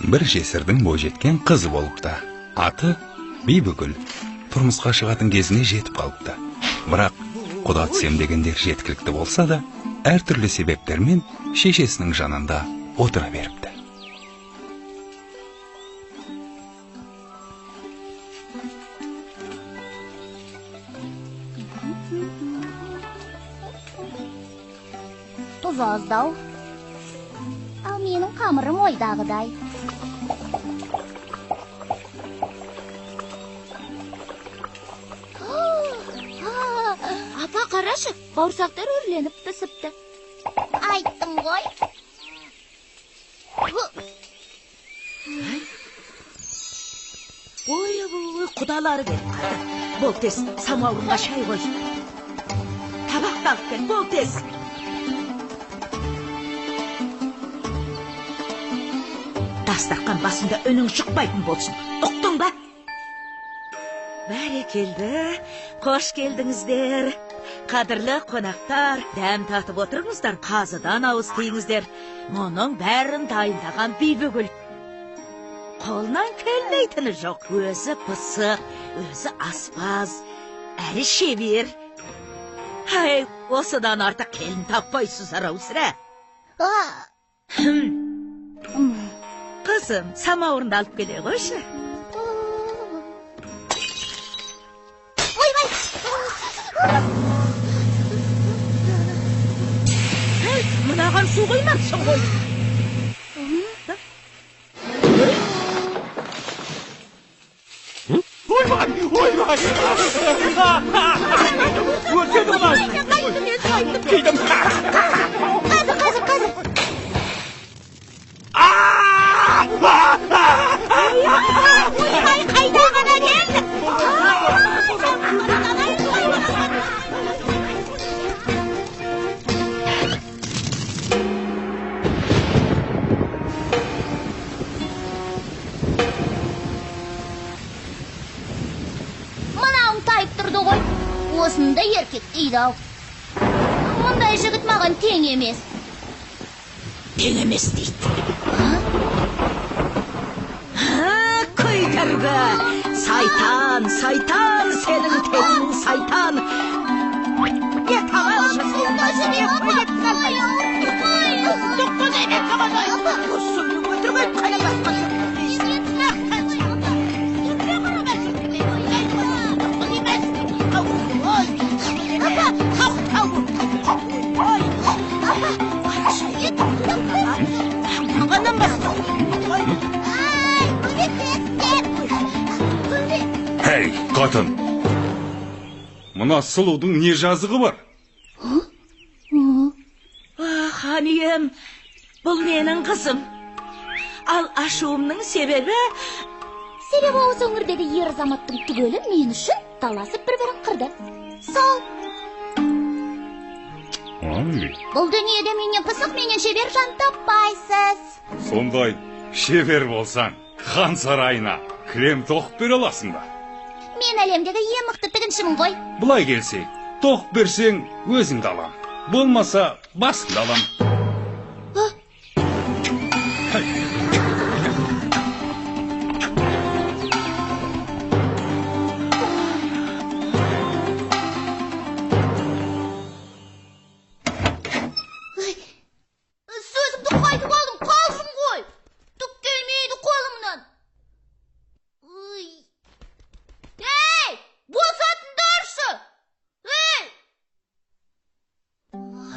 Бір жесірдің бойжеткен қызы болыпты. Аты Бибігүл. Тұрмысқа шығатын кезіне жетіп қалыпты. Бірақ құда түсем дегендер жеткілікті болса да, әртүрлі себептермен шешесінің жанында отыра беріпті. Тұз аздау. Ал менің қамырым ойдағыдай. Апа, қарашы, бауырсақтар өрленіп пісіпті. Айттым ғой. Ой, құдалары келіп қалды. Бол тез, самауырға шай қой. Табақ алып кел, бол тез. Дастархан басында үнің шықпайтын болсын. Ұқтың ба? Бәрекелді, қош келдіңіздер. Қадірлі қонақтар, дәм татып отырыңыздар, қазыдан ауыз тиіңіздер. Мұның бәрін дайындаған Бибігүл. Қолынан келмейтіні жоқ. Өзі пысық, өзі аспаз, әрі шебер. Ай, осыдан артық келін таппайсыздар ау сірә. Қызым, самауырынды алып келе қойшы. Мынаған су қоймапсың ғой. Ойбай! Өртеді бұлай! Кейдім! Қазір. Ойбай, қайда ғана келді? Осында еркек дейді-ау. Мұндай жігіт маған тең емес. Тең емес дейді. Көйтіргі! Сайтан, сенің теңің сайтан. Не тағалшы сонда жіне қойып қалайын. Тұқпыз ене тағалайын. Осыны өтіргөйт қайнамасқа. Хей, қатын! Мұна сұлудың не жазығы бар? Ханием, бұл менің қызым. Ал ашуымның себебі... Себебі осы өңірдегі ер азаматтың түгелі мен үшін таласып бір-бірін қырды. Сол. Бұл дүниеде менен пысық, менен шебер жан таппайсыз. Сондай шебер болсаң, хан сарайына крем тоқып бере аласың ба? Мен әлемдегі ең мықты тігіншімін ғой. Бұлай келсе, тоқып берсең өзіңді алам. Болмаса басыңды алам. Сөзімді қайтып алдым, қалсын ғой. Түк келмейді қолымнан. Ей, босатындаршы! Ей!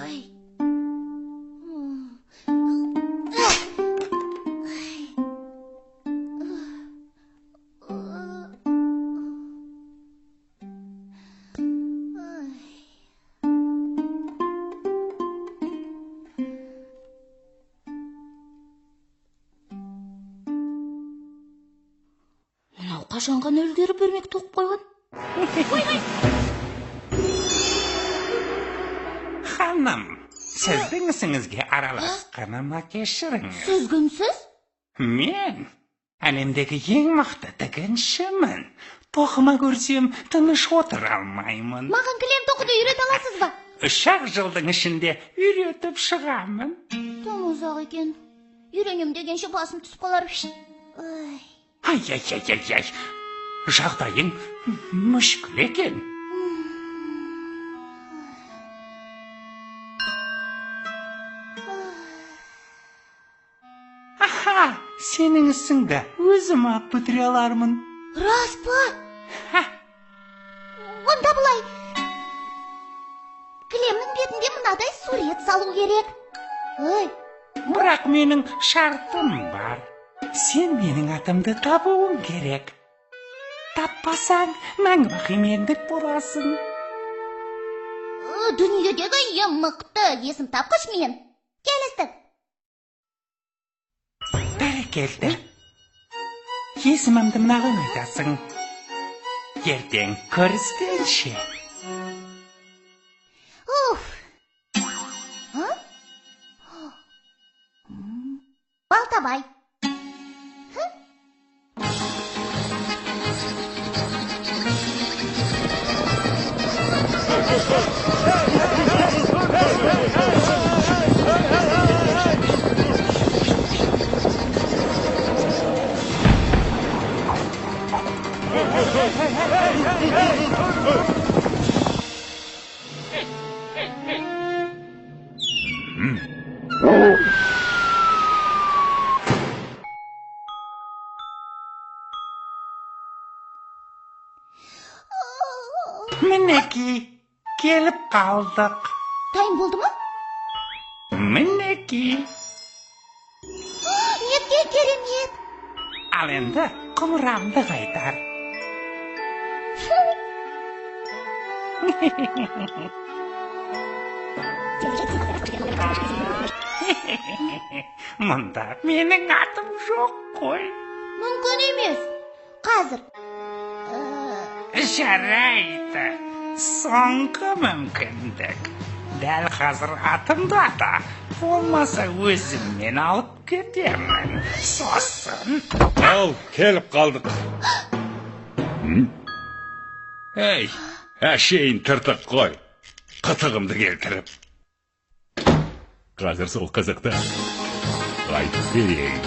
Ай! Қашанған өлгері бермек тоқып қойған? Ханым, сіздің ісіңізге араласқаныма кешіріңіз. Сіз кімсіз? Мен Әлемдегі ең мықты тігіншімін. Тоқыма көрсем, тыныш отыра алмаймын. Маған кілем тоқуды үйрете аласыз ба? 3 жылдың ішінде үйретіп шығамын. Тым ұзақ екен. Үйренем дегенше басым түсіп қалар. Ай. Жағдайың мүшкіл екен. Аха, сенің ісіңді өзім ақ бітіре алармын. Рас па? Онда бұлай. Кілемнің бетінде мынадай сурет салу керек. Бірақ менің шартым бар. Сен менің атымды табуың керек. Таппасаң, мәңгі мендік боласың. Дүниедегі ең мықты есім тапқыш мен. Келістік. Бәрекелді. Есімімді мынаған айтасың. Ертең көріскенше. Балтабай. Мінеки, келіп қалдық. Дайын болды ма? Мінеки. Нетке керемет. Ал енді құмырамды қайтар. Мұнда менің атым жоқ қой. Мүмкін емес. Қазір. Жарайды. Соңғы мүмкіндік. Дәл қазір атымды ата. Болмаса өзіммен алып кетемін. Сосын. Ал, келіп қалдық. Ей, әшейін тыртық қой. Қытығымды келтіріп. Қазір сол қызықты айтып берейін.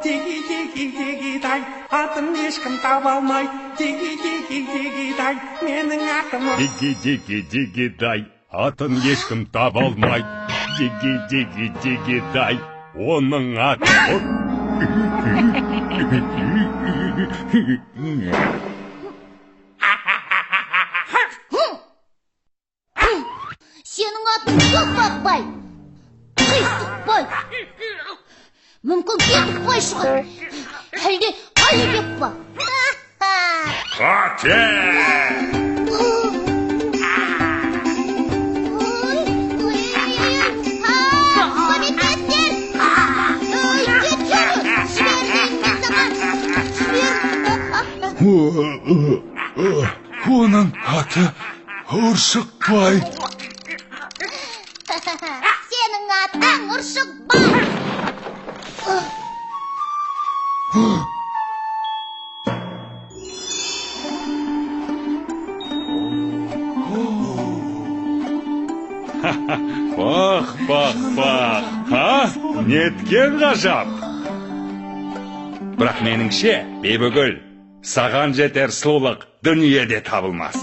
Теги-теги-теги-дай, атын ешкім таба алмай. Теги-теги-теги-дай, менің атым. Теги-теги-теги-дай, атын ешкім таба алмай. Теги-теги-теги-дай, оның аты. Сенің атын жоқ бақпай. Қисықпай. Мүмкін кетіп қой шығыр. Әлде Алибек па? Қате! Комитеттер! Кетші! Жіберден Оның аты Ұршықбай. Сенің атың Ұршықбай. Бақ, неткен ғажап. Бірақ меніңше, Бибігүл, саған жетер сұлулық дүниеде табылмас.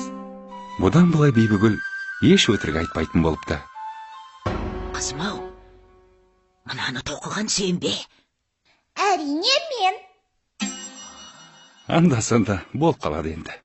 Бұдан былай Бибігүл еш өтірік айтпайтын болыпты. Қызым-ау, мынаны тоқыған сен бе? Әрине мен. Анда-санда болып қалады енді.